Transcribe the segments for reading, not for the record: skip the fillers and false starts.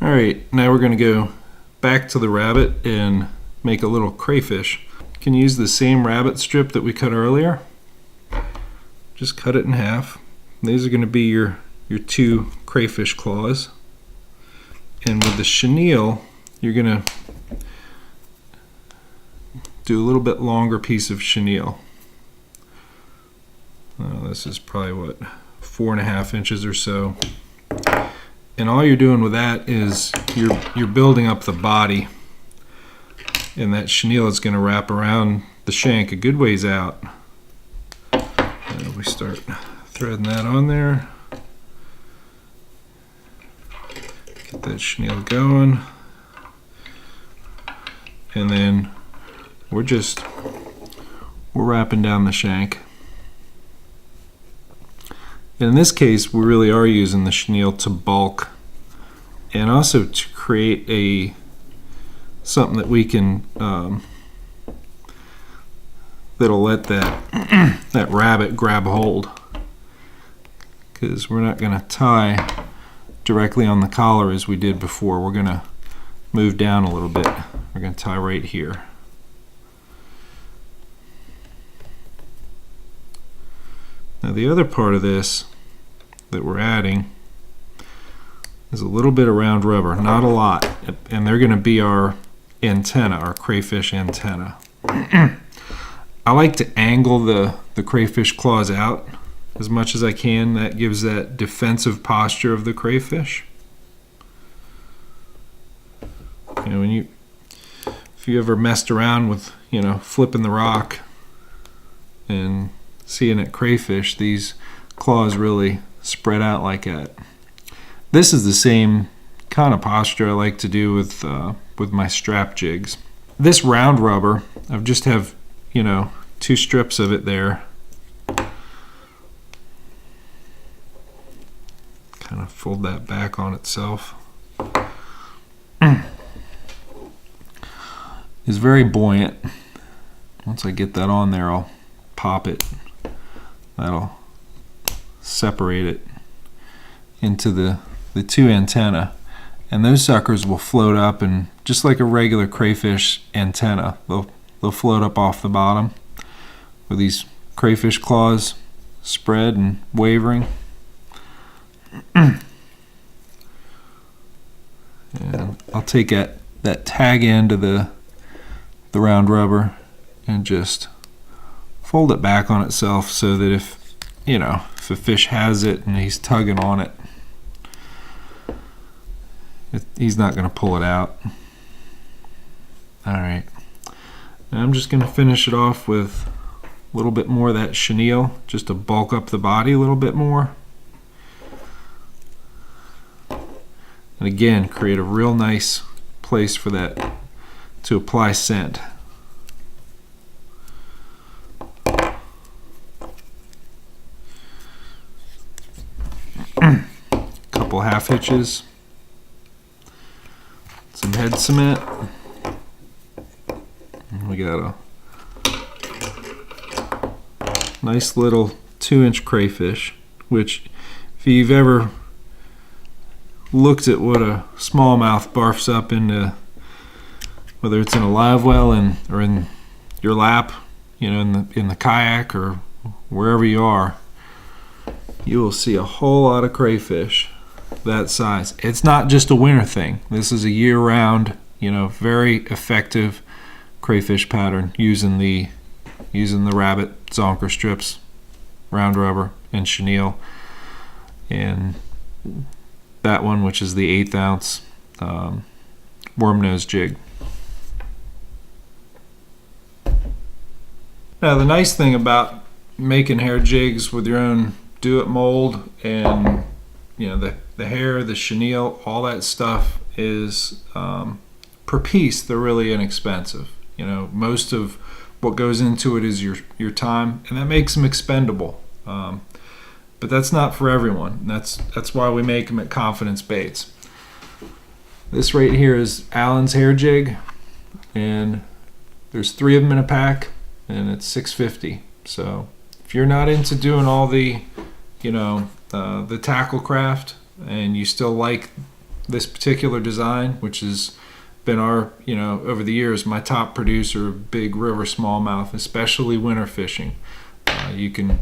Alright, now we're going to go back to the rabbit and make a little crayfish. You can use the same rabbit strip that we cut earlier. Just cut it in half. These are going to be your two crayfish claws. And with the chenille, you're going to do a little bit longer piece of chenille. This is probably what, 4.5 inches or so. And all you're doing with that is you're building up the body, and that chenille is going to wrap around the shank a good ways out. And we start threading that on there. Get that chenille going, and then we're wrapping down the shank. And in this case, we really are using the chenille to bulk and also to create something that we can that'll let that rabbit grab hold, because we're not going to tie directly on the collar as we did before. We're going to move down a little bit. We're going to tie right here. Now the other part of this that we're adding is a little bit of round rubber, not a lot, and they're going to be our antenna, our crayfish antenna. I like to angle the crayfish claws out as much as I can. That gives that defensive posture of the crayfish. You know, if you ever messed around with, flipping the rock and seeing it crayfish, these claws really spread out like that. This is the same kind of posture I like to do with my strap jigs. This round rubber, I just have, 2 strips of it there. Kind of fold that back on itself. It's very buoyant. Once I get that on there, I'll pop it. That'll separate it into the 2 antenna, and those suckers will float up, and just like a regular crayfish antenna, they'll float up off the bottom with these crayfish claws spread and wavering. And I'll take that tag end of the round rubber and just fold it back on itself, so that if a fish has it and he's tugging on it, he's not going to pull it out. Alright, I'm just going to finish it off with a little bit more of that chenille, just to bulk up the body a little bit more. And again, create a real nice place for that to apply scent. Couple half hitches, some head cement, and we got a nice little 2-inch crayfish, which if you've ever looked at what a smallmouth barfs up into, whether it's in a live well or in your lap, in the kayak or wherever you are, you will see a whole lot of crayfish that size. It's not just a winter thing. This is a year-round, very effective crayfish pattern using the rabbit zonker strips, round rubber, and chenille, and that one, which is the 1/8 ounce worm nose jig. Now the nice thing about making hair jigs with your own do-it mold, and the hair, the chenille, all that stuff is per piece they're really inexpensive. Most of what goes into it is your time, and that makes them expendable. But that's not for everyone. That's why we make them at Confidence Baits. This right here is Allen's hair jig, and there's 3 of them in a pack, and it's $6.50. So if you're not into doing all the tackle craft, and you still like this particular design, which has been our, over the years, my top producer of big river smallmouth, especially winter fishing. You can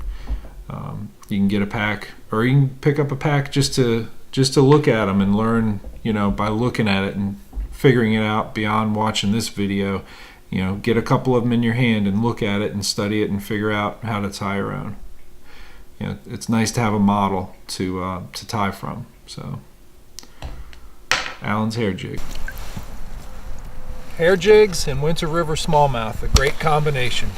get a pack, or you can pick up a pack just to look at them and learn, by looking at it and figuring it out beyond watching this video. Get a couple of them in your hand and look at it and study it and figure out how to tie your own. It's nice to have a model to tie from. So, Alan's hair jig. Hair jigs and winter river smallmouth, a great combination.